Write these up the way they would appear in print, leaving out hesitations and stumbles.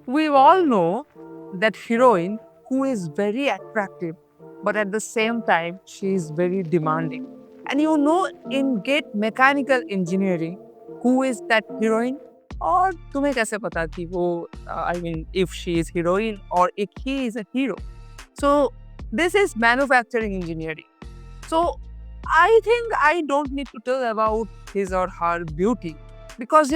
We all know that heroine who is very attractive, but at the same time, she is very demanding. And in GATE mechanical engineering, who is that heroine? और तुम्हें कैसे पता कि वो if she is heroine or if he is a hero? So this is manufacturing engineering. So I think I don't need to tell about his or her beauty because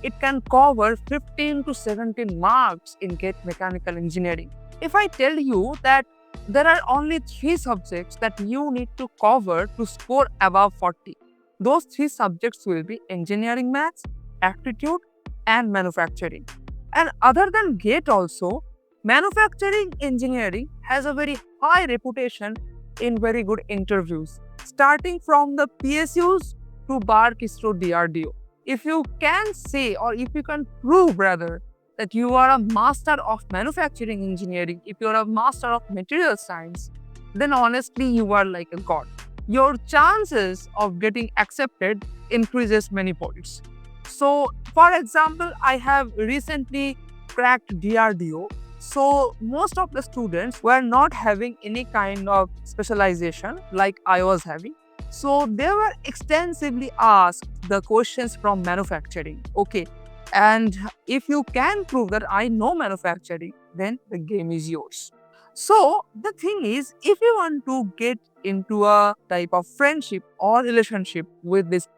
it can cover 15 to 17 marks in GATE mechanical engineering. If I tell you that there are only 3 subjects that you need to cover to score above 40, those 3 subjects will be engineering maths, aptitude, and manufacturing. And other than GATE also, manufacturing engineering has a very high reputation in very good interviews, starting from the PSUs to BARC, ISRO, DRDO. If you can say or if you can prove rather that you are a master of manufacturing engineering, if you are a master of material science, then honestly you are like a god. Your chances of getting accepted increases many points. So, for example, I have recently cracked DRDO. So, most of the students were not having any kind of specialization like I was having. So, they were extensively asked the questions from manufacturing. Okay. And if you can prove that I know manufacturing, then the game is yours. So, the thing is, if you want to get into a type of friendship or relationship with this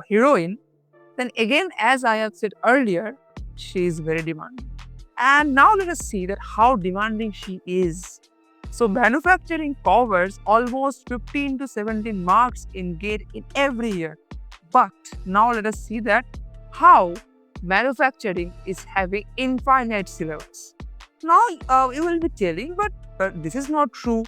heroine, then again, as I have said earlier, she is very demanding. And now let us see that how demanding she is. So manufacturing covers almost 15 to 17 marks in GATE in every year. But now let us see that how manufacturing is having infinite syllabus. Now you will be telling, but this is not true.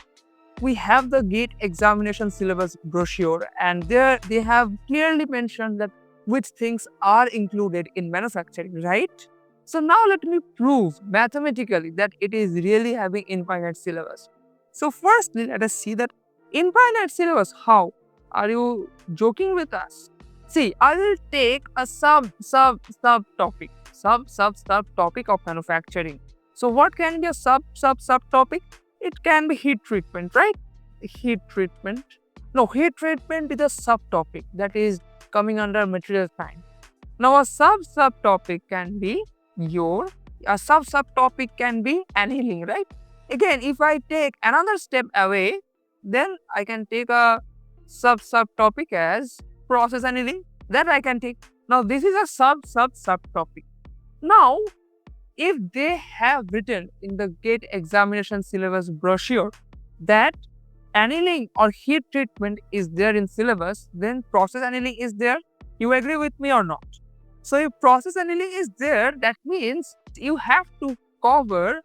We have the GATE examination syllabus brochure, and there they have clearly mentioned that which things are included in manufacturing, right? So now let me prove mathematically that it is really having infinite syllabus. So firstly, let us see that infinite syllabus, how? Are you joking with us? See, I will take a sub topic of manufacturing. So what can be a sub topic? It can be heat treatment, right? Heat treatment. No, heat treatment is a subtopic that is coming under material science. Now, a subtopic can be subtopic can be annealing, right? Again, if I take another step away, then I can take a subtopic as process annealing. That I can take. Now, this is a subtopic. Now, if they have written in the GATE examination syllabus brochure that annealing or heat treatment is there in syllabus, then process annealing is there. You agree with me or not? So if process annealing is there, that means you have to cover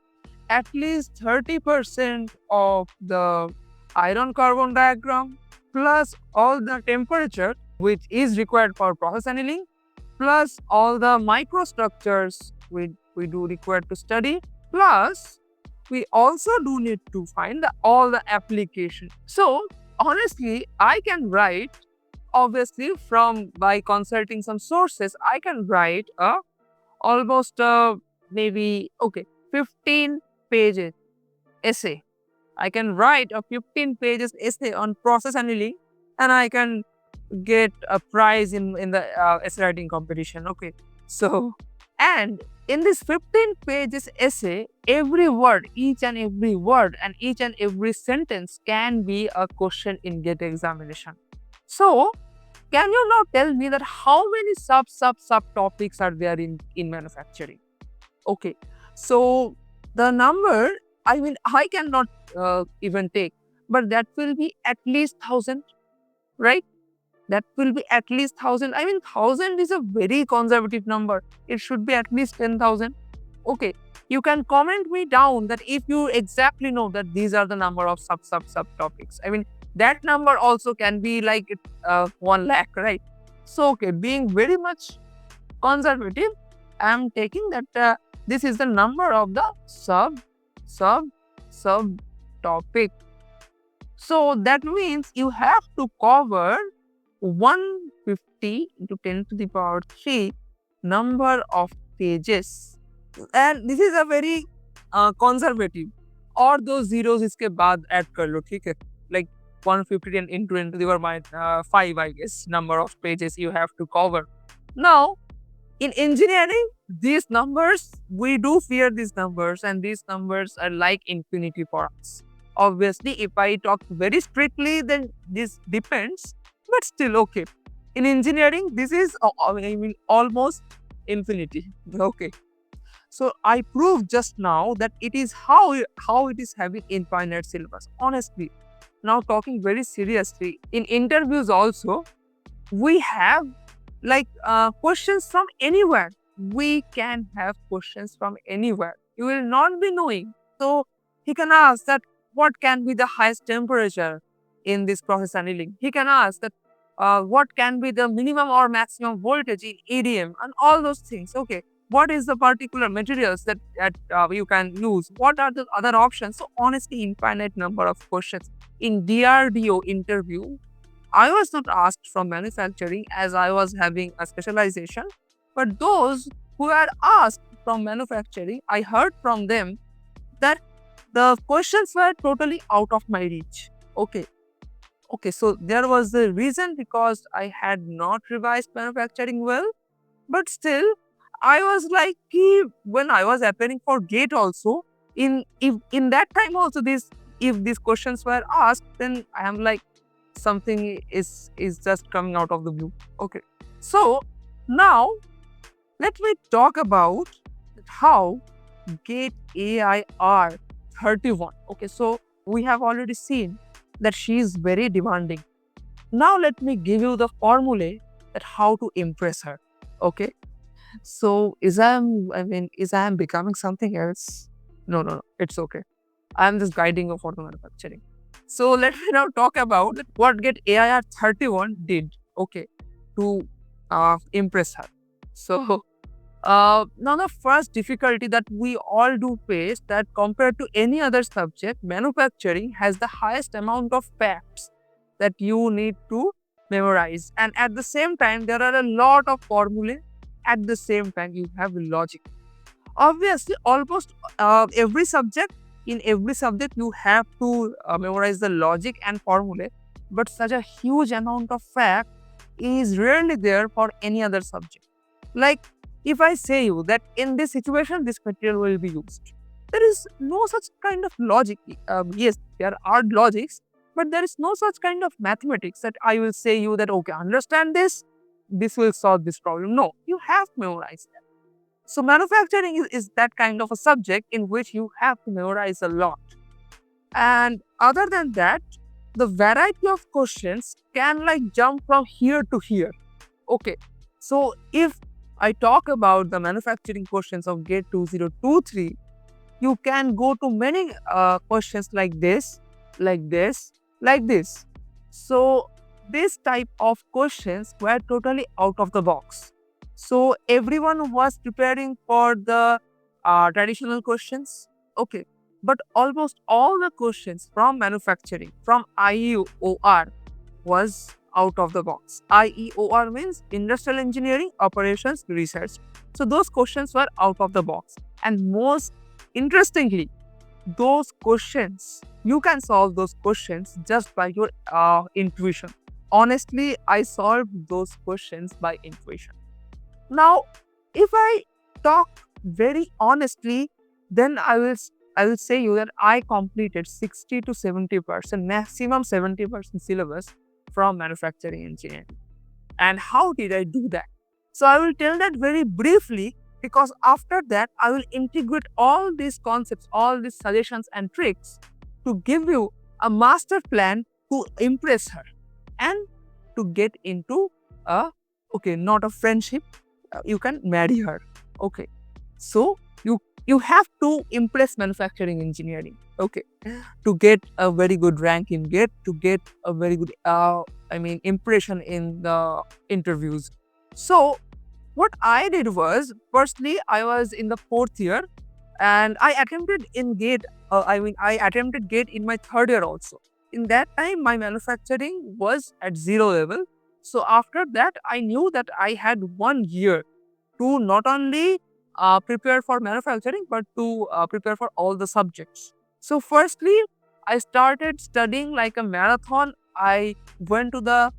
at least 30% of the iron carbon diagram plus all the temperature which is required for process annealing plus all the microstructures we do require to study, plus we also do need to find all the application. So honestly, I can write, obviously by consulting some sources, I can write almost maybe 15 pages essay. I can write a 15 pages essay on process annealing, and I can get a prize in the essay writing competition. Okay, so and in this 15 pages essay, every word, each and every word and each and every sentence can be a question in GATE examination. So can you now tell me that how many subtopics are there in manufacturing? Okay, so the number, I cannot even take, but that will be at least 1,000, right? That will be at least 1,000. 1,000 is a very conservative number. It should be at least 10,000. Okay, you can comment me down that if you exactly know that these are the number of subtopics. That number also can be like 1 lakh, right? So, okay, being very much conservative, I am taking that this is the number of the subtopic. So that means you have to cover 150 into 10 to the power 3 number of pages And this is a very conservative. और दो zeros इसके बाद add कर लो, ठीक है? Like 150 and into your mind 5, I guess, number of pages you have to cover. Now, in engineering, these numbers, we do fear these numbers, and these numbers are like infinity for us. Obviously, if I talk very strictly, then this depends, but still okay. In engineering, this is I mean almost infinity. Okay. So I proved just now that it is how it is having infinite syllabus. Honestly, now talking very seriously, in interviews also, we have like questions from anywhere. We can have questions from anywhere. You will not be knowing. So he can ask that what can be the highest temperature in this process annealing. He can ask that what can be the minimum or maximum voltage in EDM and all those things. Okay, what is the particular materials that you can use? What are the other options? So honestly, infinite number of questions. In DRDO interview, I was not asked from manufacturing as I was having a specialization, but those who had asked from manufacturing, I heard from them that the questions were totally out of my reach. Okay, so there was the reason because I had not revised manufacturing well, but still, I was like, when I was appearing for GATE also, in that time also, if these questions were asked, then I am like, something is just coming out of the blue. Okay, so now let me talk about how GATE AIR 31. Okay, so we have already seen that she is very demanding. Now let me give you the formula that how to impress her. Okay, so is I am becoming something else? No, it's okay. I am just guiding you for the manufacturing. So let me now talk about what GATE AIR 31 did, okay, to impress her. So now the first difficulty that we all do face, that compared to any other subject, manufacturing has the highest amount of facts that you need to memorize. And at the same time, there are a lot of formulae. At the same time, you have logic. Obviously, almost in every subject, you have to memorize the logic and formulae, but such a huge amount of fact is rarely there for any other subject. Like, if I say you that in this situation, this material will be used, there is no such kind of logic. Yes, there are logics, but there is no such kind of mathematics that I will say you that, okay, understand this will solve this problem. No, you have to memorize that. So manufacturing is that kind of a subject in which you have to memorize a lot. And other than that, the variety of questions can like jump from here to here. Okay, so if I talk about the manufacturing questions of GATE 2023, you can go to many questions like this, like this, like this. So this type of questions were totally out of the box. So everyone was preparing for the traditional questions. Okay, but almost all the questions from manufacturing, from IEOR, was out of the box. IEOR means Industrial Engineering Operations Research. So those questions were out of the box. And most interestingly, those questions, you can solve those questions just by your intuition. Honestly, I solved those questions by intuition. Now, if I talk very honestly, then I will say you that I completed 60 to 70%, maximum 70% syllabus from manufacturing engineering. And how did I do that? So I will tell that very briefly, because after that I will integrate all these concepts, all these suggestions and tricks to give you a master plan to impress her and to get into a, okay, not a friendship, you can marry her. Okay, so you have to impress manufacturing engineering, okay, to get a very good rank in GATE, to get a very good impression in the interviews. So what I did was, firstly, I was in the 4th year and I attempted in GATE. I attempted GATE in my 3rd year also. In that time, my manufacturing was at 0 level. So after that, I knew that I had 1 year to not only prepare for manufacturing, but to prepare for all the subjects. So firstly, I started studying like a marathon. I went to the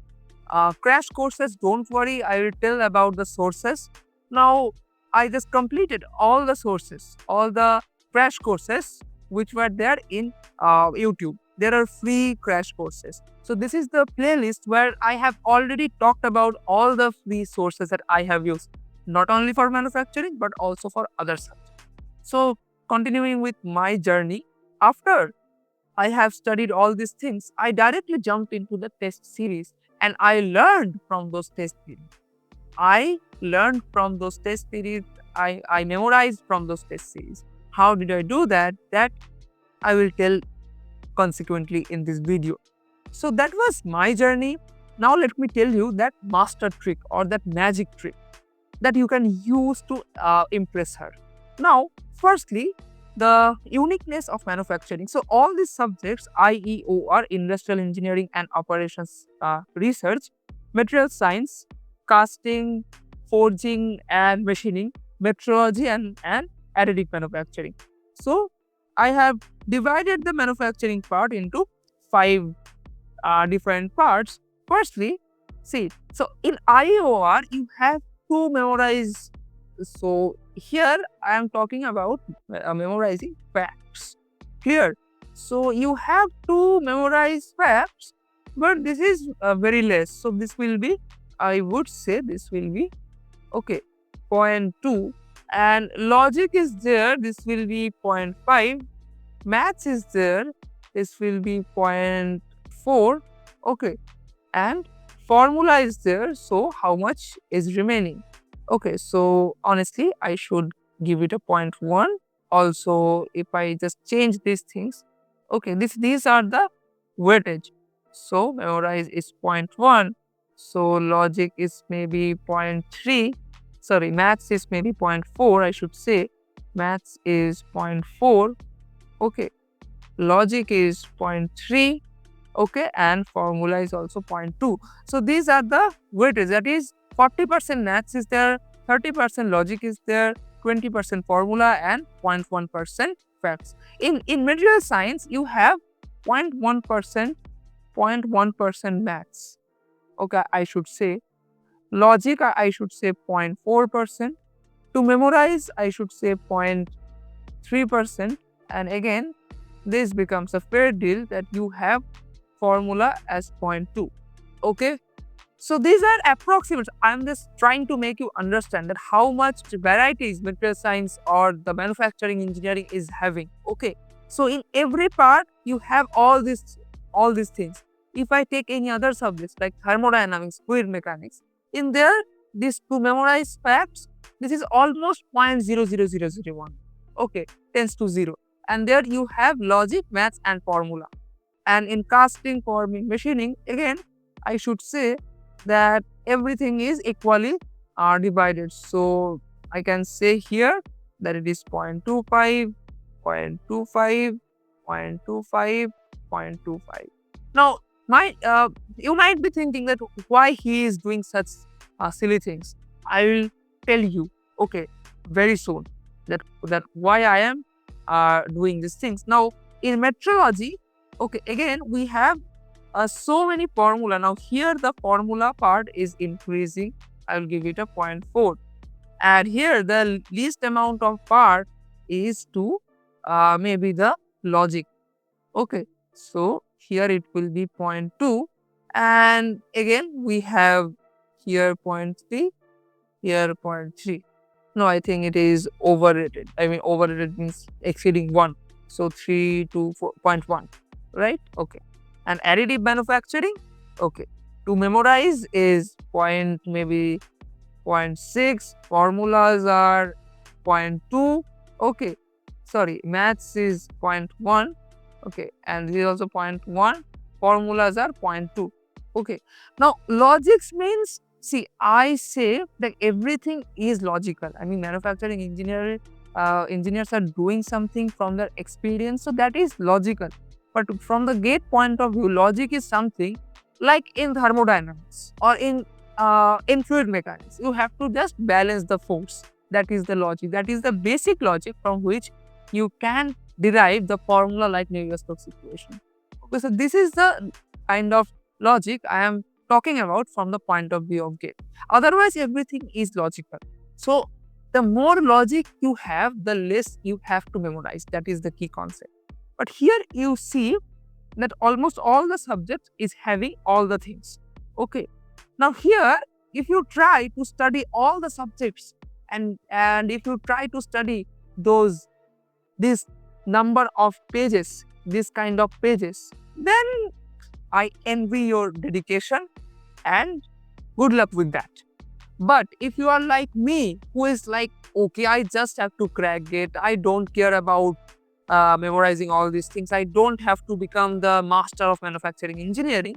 crash courses. Don't worry, I will tell about the sources. Now, I just completed all the sources, all the crash courses which were there in YouTube. There are free crash courses. So this is the playlist where I have already talked about all the free sources that I have used, not only for manufacturing, but also for other subjects. So continuing with my journey, after I have studied all these things, I directly jumped into the test series and I learned from those test series. I learned from those test series. I memorized from those test series. How did I do that? That I will tell consequently in this video. So that was my journey. Now let me tell you that master trick or that magic trick that you can use to impress her. Now, firstly, the uniqueness of manufacturing. So all these subjects, IEOR, Industrial Engineering and Operations Research, Material Science, Casting, Forging and Machining, Metrology and Additive Manufacturing. So I have divided the manufacturing part into 5 different parts. Firstly, see, so in IEOR, you have to memorize. So here I am talking about memorizing facts. Clear? So you have to memorize facts, but this is very less. So this will be, I would say, this will be okay 0.2, and logic is there. This will be 0.5. Maths is there. This will be 0.4. Okay, and formula is there. So how much is remaining? Okay, so honestly, I should give it a 0.1. Also, if I just change these things, okay, these are the weightage. So memorize is 0.1. So logic is maybe 0.3. Sorry, maths is maybe 0.4. I should say maths is 0.4. Okay, logic is 0.3. Okay, and formula is also 0.2. So these are the weightage. That is 40% maths is there, 30% logic is there, 20% formula and 0.1% facts. In material science, you have 0.1% maths. Okay, I should say logic, I should say 0.4%. To memorize, I should say 0.3%. And again, this becomes a fair deal that you have formula as 0.2. Okay, so these are approximates. I'm just trying to make you understand that how much varieties material science or the manufacturing engineering is having. Okay, so in every part you have all these things. If I take any other subjects like thermodynamics, fluid mechanics, in there, this to memorize facts, this is almost 0.00001. Okay, tends to 0. And there you have logic, maths and formula. And in casting, forming, machining, again, I should say that everything is equally divided. So I can say here that it is 0.25, 0.25, 0.25, 0.25. Now, you might be thinking that why he is doing such silly things. I will tell you, okay, very soon that why I am doing these things. Now, in metrology, okay, again, we have so many formula. Now, here the formula part is increasing. I will give it a 0.4. And here the least amount of part is to maybe the logic. Okay, so here it will be 0.2. And again, we have here 0.3, here 0.3. No, I think it is overrated. I mean, overrated means exceeding 1. So 3 to 4.1, right? Okay. And additive manufacturing, okay. To memorize is maybe 0.6. Formulas are 0.2. Okay. Sorry, maths is 0.1. Okay. And this is also 0.1. Formulas are 0.2. Okay. Now, logics means, see, I say that everything is logical. I mean, manufacturing engineers are doing something from their experience. So that is logical. But from the gate point of view, logic is something like in thermodynamics or in fluid mechanics. You have to just balance the force. That is the logic. That is the basic logic from which you can derive the formula like Navier-Stokes equation. Okay, so this is the kind of logic I am talking about from the point of view of gate. Otherwise, everything is logical. So the more logic you have, the less you have to memorize. That is the key concept. But here you see that almost all the subjects is having all the things. Okay. Now here, if you try to study all the subjects and if you try to study this number of pages, this kind of pages, then I envy your dedication and good luck with that. But if you are like me, who is like, okay, I just have to crack it, I don't care about memorizing all these things, I don't have to become the master of manufacturing engineering,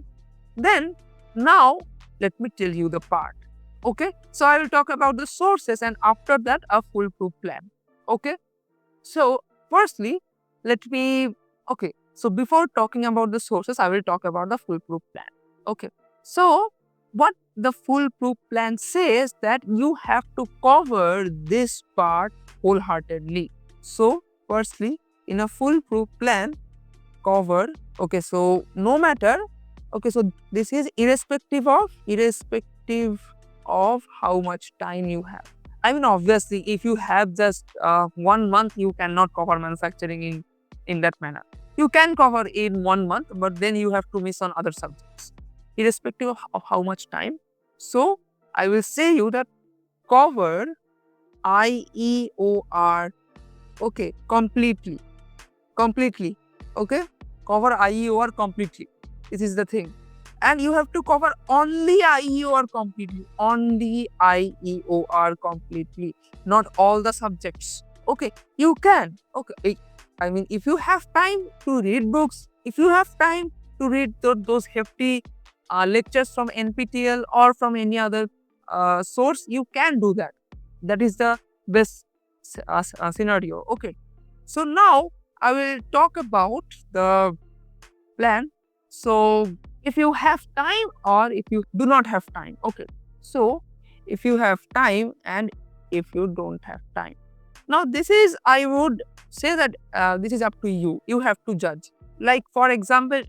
then now let me tell you the part. Okay, so I will talk about the sources and after that a foolproof plan. Okay, so firstly, so before talking about the sources, I will talk about the foolproof plan. Okay, so what the foolproof plan says that you have to cover this part wholeheartedly. So firstly, in a foolproof plan, cover, okay, so no matter, okay, so this is irrespective of how much time you have. I mean, obviously, if you have just 1 month, you cannot cover manufacturing in that manner. You can cover in 1 month, but then you have to miss on other subjects, irrespective of how much time. So I will say you that cover IEOR, okay, completely, okay, cover IEOR completely. This is the thing. And you have to cover only IEOR completely, not all the subjects. Okay, you can. Okay, I mean, if you have time to read books, if you have time to read those hefty lectures from NPTEL or from any other source, you can do that. That is the best scenario. Okay, so now I will talk about the plan. So if you have time or if you do not have time. Okay, so if you have time and if you don't have time. Now this is, I would say that this is up to you. You have to judge. Like for example,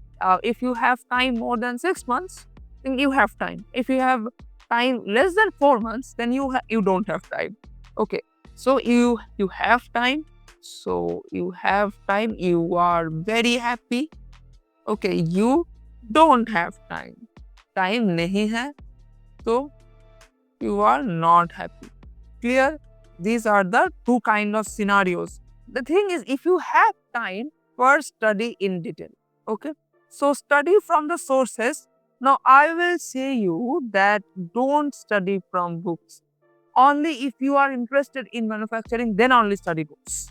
if you have time more than 6 months, then you have time. If you have time less than 4 months, then you don't have time. Okay, so you have time. So you have time. You are very happy. Okay, you don't have time. Time nahi hai, so you are not happy. Clear? These are the two kind of scenarios. The thing is, if you have time, first study in detail. Okay, so study from the sources. Now I will say you that don't study from books. Only if you are interested in manufacturing, then only study books.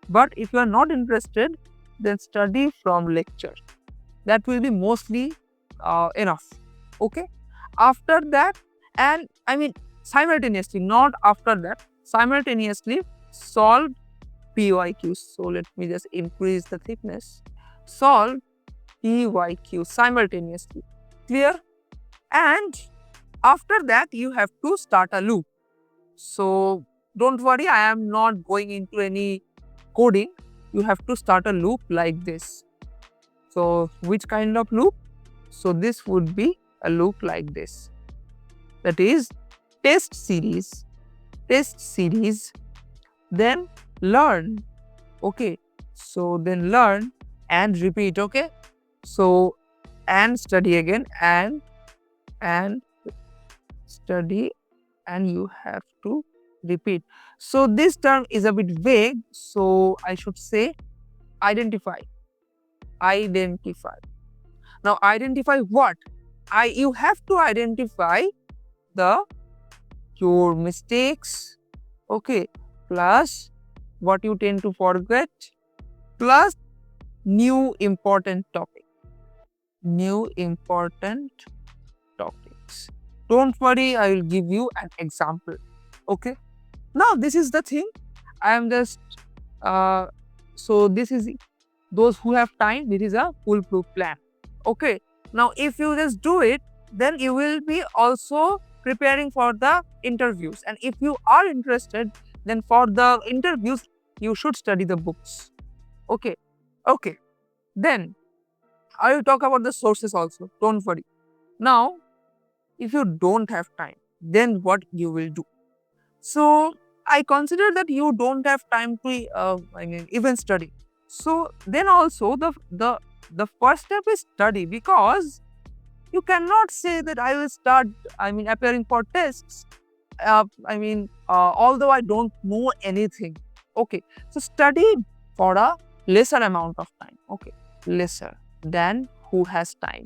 But if you are not interested, then study from lectures. That will be mostly enough. Okay, after that, and I mean simultaneously, not after that, simultaneously solve PYQs. So let me just increase the thickness. Solve PYQ simultaneously. Clear? And after that, you have to start a loop. So don't worry, I am not going into any coding. You have to start a loop like this. So which kind of loop? So this would be a loop like this. That is test series, then learn. Okay, so then learn and repeat. Okay, so and study again and study, and you have to repeat. So this term is a bit vague, so I should say identify. Now identify what? You have to identify your mistakes, okay, plus what you tend to forget, plus new important topics. Don't worry, I will give you an example. Okay, now this is the thing. I am just so this is those who have time. This is a foolproof plan. Okay, now if you just do it, then you will be also preparing for the interviews, and if you are interested, then for the interviews, you should study the books. Okay. Okay. Then I will talk about the sources also. Don't worry. Now, if you don't have time, then what you will do? So I consider that you don't have time to even study. So then also the first step is study, because you cannot say that I will start appearing for tests. Although I don't know anything. Okay, so study for a lesser amount of time. Okay, lesser than who has time.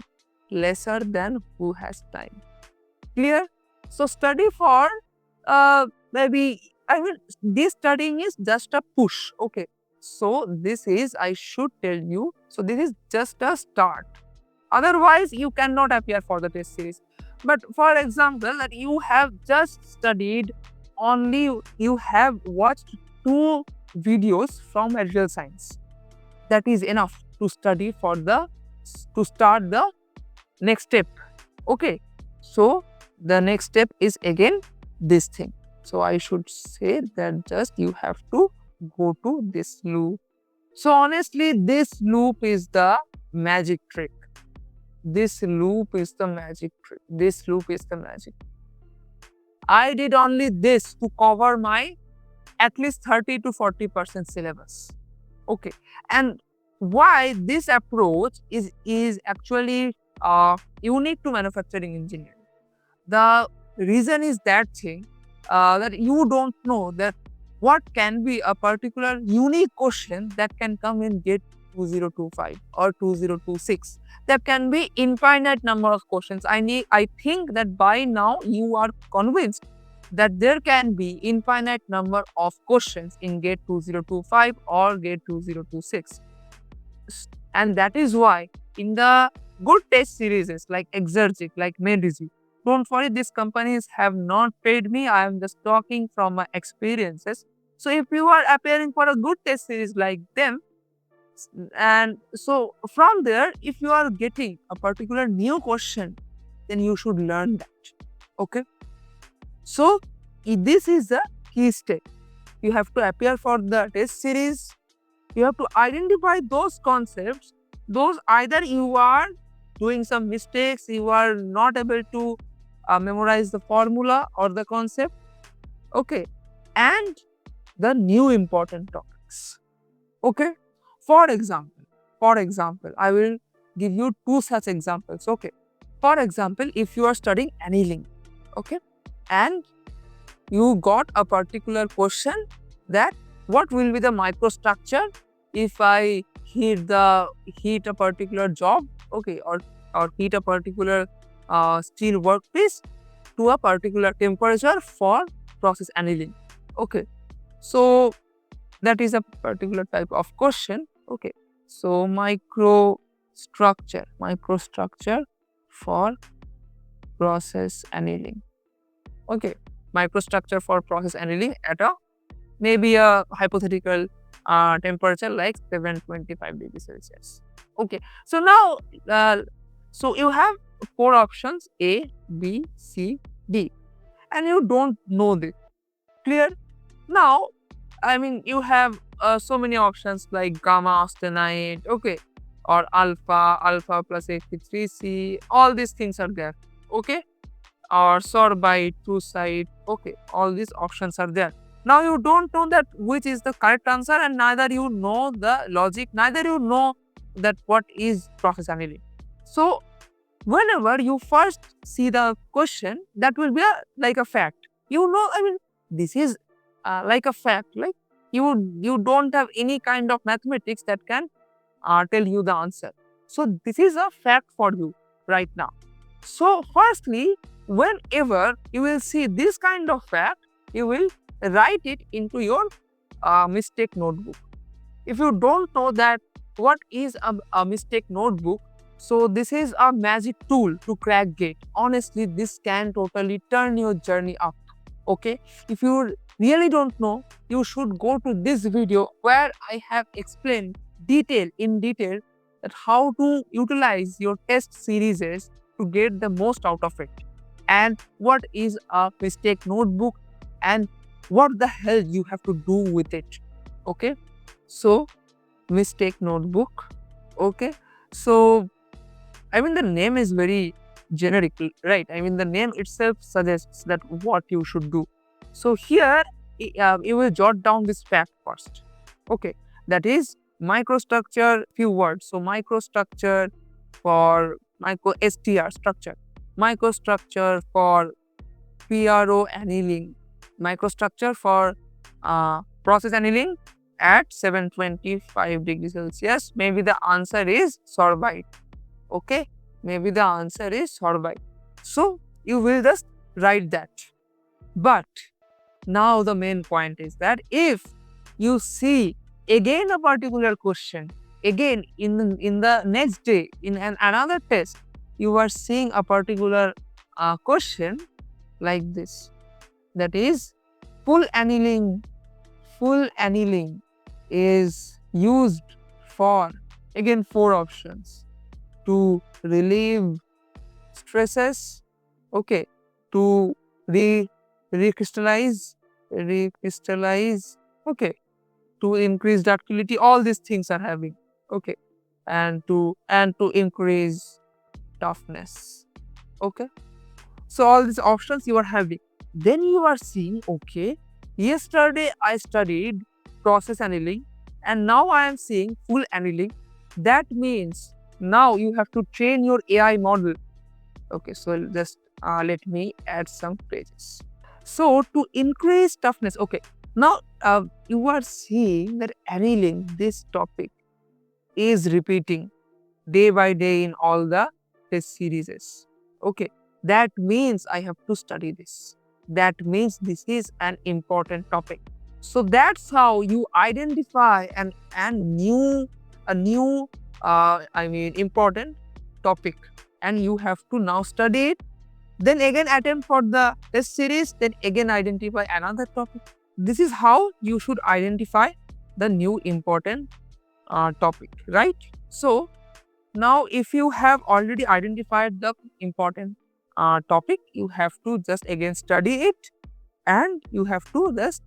Lesser than who has time. Clear? So study for this studying is just a push. Okay, so this is, I should tell you, so this is just a start. Otherwise, you cannot appear for the test series. But for example, that you have just studied only, you have watched 2 videos from material science. That is enough to study for to start the next step. Okay, so the next step is again this thing. So I should say that just you have to go to this loop. So honestly, this loop is the magic trick. This loop is the magic trick. This loop is the magic. I did only this to cover my at least 30 to 40% syllabus. Okay. And why this approach is actually unique to manufacturing engineering. The reason is that thing that you don't know that what can be a particular unique question that can come in GATE 2025 or 2026. There can be infinite number of questions. I think that by now you are convinced that there can be infinite number of questions in GATE 2025 or GATE 2026. And that is why in the good test series like Exergic, like Medizee, don't worry, these companies have not paid me. I am just talking from my experiences. So if you are appearing for a good test series like them, and so from there, if you are getting a particular new question, then you should learn that. Okay. So this is the key step. You have to appear for the test series. You have to identify those concepts. Those either you are doing some mistakes, you are not able to memorize the formula or the concept. Okay. And the new important topics. Okay. For example, I will give you 2 such examples. Okay. For example, if you are studying annealing, okay, and you got a particular question that what will be the microstructure if I heat a particular job, okay, or heat a particular steel workpiece to a particular temperature for process annealing. Okay, so that is a particular type of question. Okay, so microstructure for process annealing. Okay, microstructure for process annealing at a maybe a hypothetical temperature like 725 degrees Celsius. Okay, so now so you have 4 options A, B, C, D, and you don't know this. Clear? Now, you have so many options like gamma austenite, okay, or alpha plus 83C, all these things are there, okay, or sorbite, trusite, okay, all these options are there. Now you don't know that which is the correct answer, and neither you know the logic, neither you know that what is process annealing. So whenever you first see the question, that will be like a fact. You know, this is like a fact, like you don't have any kind of mathematics that can tell you the answer. So this is a fact for you right now. So firstly, whenever you will see this kind of fact, you will write it into your mistake notebook. If you don't know that what is a mistake notebook, so this is a magic tool to crack GATE. Honestly, this can totally turn your journey up. Okay, if you really don't know, you should go to this video where I have explained in detail that how to utilize your test series to get the most out of it, and what is a mistake notebook, and what the hell you have to do with it. Okay, so mistake notebook. Okay, so I mean the name is very generic, right? I mean the name itself suggests that what you should do. So here you will jot down this fact first. Okay, that is microstructure, few words. So microstructure for micro STR structure, microstructure for PRO annealing, microstructure for process annealing at 725 degrees Celsius. Maybe the answer is sorbite. Okay, maybe the answer is sorbite. So you will just write that. But now the main point is that if you see again a particular question, again in the next day in another test, you are seeing a particular question like this, that is full annealing. Full annealing is used for, again, 4 options: to relieve stresses, okay, to recrystallize, okay, to increase ductility. All these things are having, okay, and to increase toughness. Okay, so all these options you are having. Then you are seeing, okay, yesterday I studied process annealing and now I am seeing full annealing. That means now you have to train your AI model. Okay, so just let me add some phrases. So to increase toughness, okay, now you are seeing that annealing, this topic, is repeating day by day in all the test series. Okay, that means I have to study this. That means this is an important topic. So that's how you identify a new important topic, and you have to now study it. Then again attempt for the test series. Then again identify another topic. This is how you should identify the new important topic, right? So now, if you have already identified the important topic, you have to just again study it and you have to just,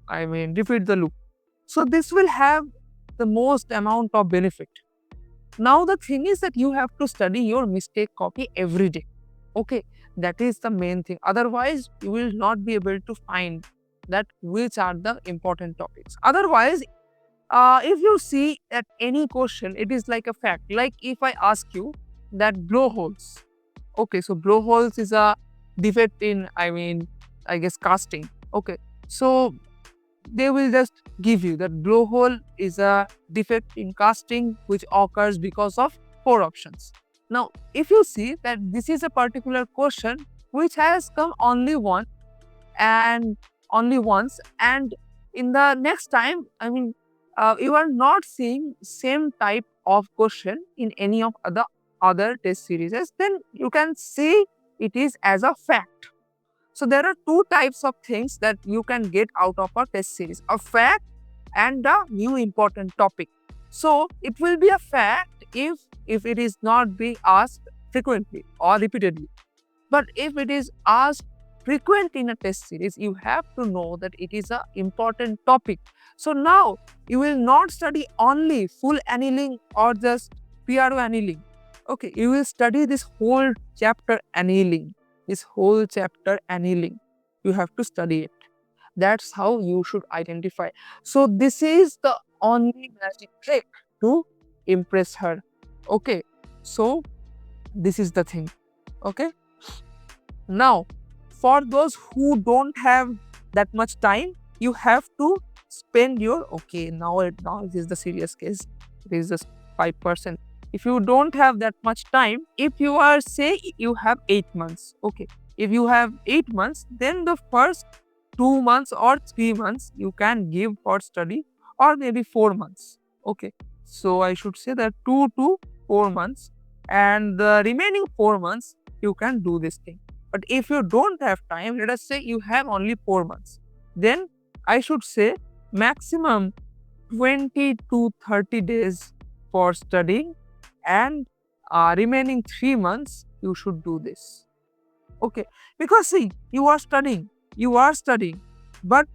repeat the loop. So this will have the most amount of benefit. Now, the thing is that you have to study your mistake copy every day. Okay, that is the main thing. Otherwise, you will not be able to find that which are the important topics. Otherwise, if you see at any question, it is like a fact. Like if I ask you that blowholes, okay, so blowholes is a defect in, I guess, casting. Okay, so they will just give you that blowhole is a defect in casting which occurs because of 4 options. Now, if you see that this is a particular question which has come only once, and in the next time, you are not seeing same type of question in any of the other test series, then you can see it is as a fact. So there are 2 types of things that you can get out of a test series: a fact and a new important topic. So it will be a fact if it is not being asked frequently or repeatedly. But if it is asked frequent in a test series, you have to know that it is an important topic. So now you will not study only full annealing or just PRO annealing. Okay, you will study this whole chapter annealing. You have to study it. That's how you should identify. So this is the only magic trick to impress her. Okay, so this is the thing. Okay. Now, for those who don't have that much time, you have to spend your, okay, now this is the serious case. It is just 5%. If you don't have that much time, if you are, say, you have 8 months, okay. If you have 8 months, then the first 2 months or 3 months you can give for study, or maybe 4 months, okay. So I should say that 2 to 4 months, and the remaining 4 months you can do this thing. But if you don't have time, let us say you have only 4 months, then I should say maximum 20 to 30 days for studying, and remaining 3 months you should do this. Okay, because see, you are studying, but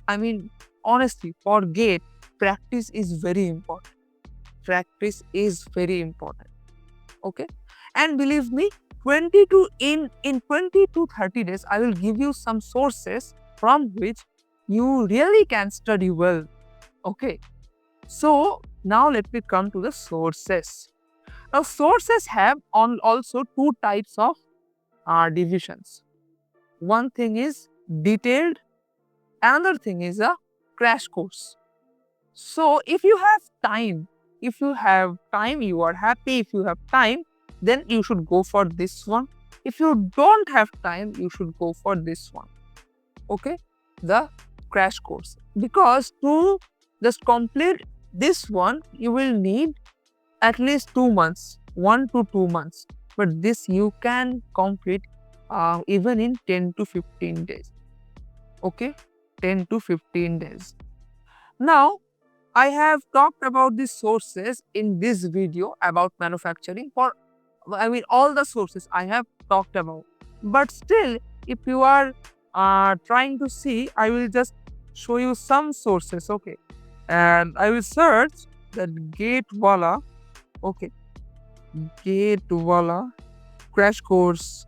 I mean, honestly, for GATE, practice is very important. Practice is very important. Okay, and believe me, 20 to in 20 to 30 days, I will give you some sources from which you really can study well. Okay, so now let me come to the sources. Now, sources have also two types of divisions. One thing is detailed, another thing is a crash course. So, if you have time, you are happy. If you have time, then you should go for this one. If you don't have time, you should go for this one. Okay, the crash course. Because to just complete this one, you will need at least 2 months, 1 to 2 months. But this you can complete even in 10 to 15 days. Okay, 10 to 15 days. Now, I have talked about the sources in this video about manufacturing. All the sources I have talked about. But still, if you are trying to see, I will just show you some sources. Okay, and I will search that GATE-Wallah. Okay, GATE-Wallah crash course,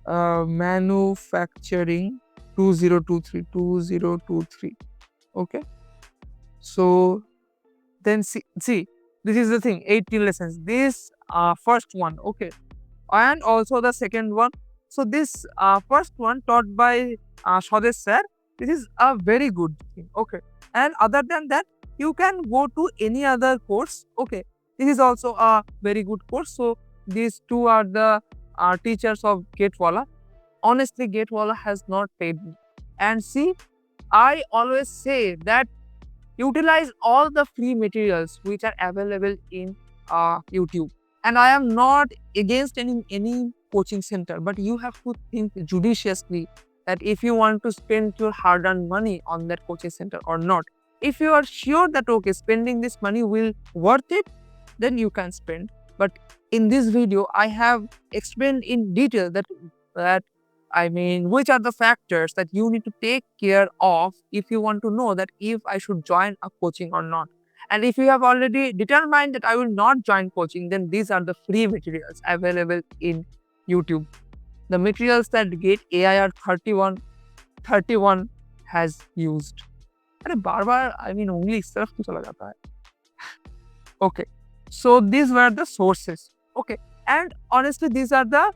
manufacturing 2023. Okay, so then see this is the thing, 18 lessons. This first one, okay, and also the second one. So this first one taught by Swadesh sir, this is a very good thing. Okay, and other than that, you can go to any other course. Okay, this is also a very good course. So these two are the teachers of GATE-Wallah. Honestly, GATE-Wallah has not paid me. And see, I always say that utilize all the free materials which are available in YouTube. And I am not against any coaching center, but you have to think judiciously that if you want to spend your hard-earned money on that coaching center or not. If you are sure that okay, spending this money will worth it, then you can spend. But in this video, I have explained in detail that which are the factors that you need to take care of if you want to know that if I should join a coaching or not. And if you have already determined that I will not join coaching, then these are the free materials available in YouTube. The materials that GATE AIR 31 has used. अरे बार-बार only इस तरफ क्यों चला जाता है? Okay, so these were the sources. Okay, and honestly, these are the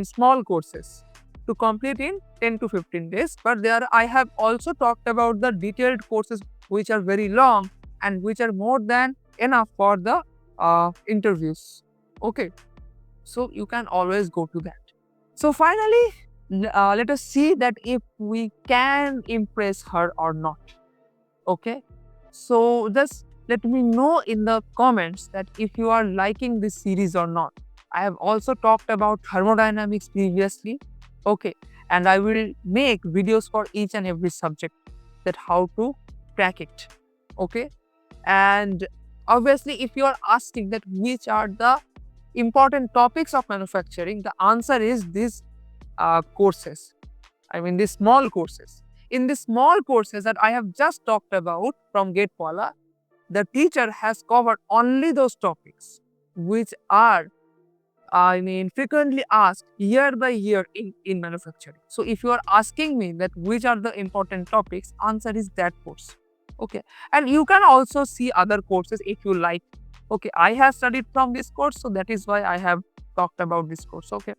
small courses to complete in 10 to 15 days. But there I have also talked about the detailed courses which are very long and which are more than enough for the interviews. Okay, so you can always go to that. So finally, let us see that if we can impress her or not. Okay, so just let me know in the comments that if you are liking this series or not. I have also talked about thermodynamics previously. Okay, and I will make videos for each and every subject that how to crack it. Okay, and obviously if you are asking that which are the important topics of manufacturing, the answer is these courses. These small courses. In the small courses that I have just talked about from GATE-Wallah, the teacher has covered only those topics which are frequently asked year by year in manufacturing. So if you are asking me that which are the important topics, answer is that course. Okay, and you can also see other courses if you like. Okay, I have studied from this course, so that is why I have talked about this course. Okay,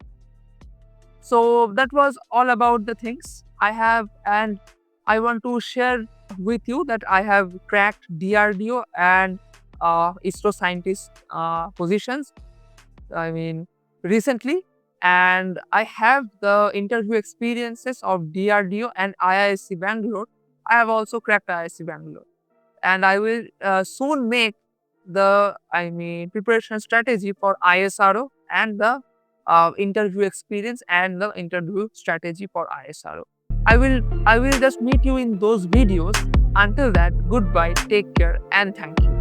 so that was all about the things I have, and I want to share with you that I have cracked DRDO and ISRO scientist positions recently, and I have the interview experiences of DRDO and IISc Bangalore. I have also cracked IISc Bangalore, and I will soon make the preparation strategy for ISRO and the interview experience and the interview strategy for ISRO. I will just meet you in those videos. Until that, goodbye, take care, and thank you.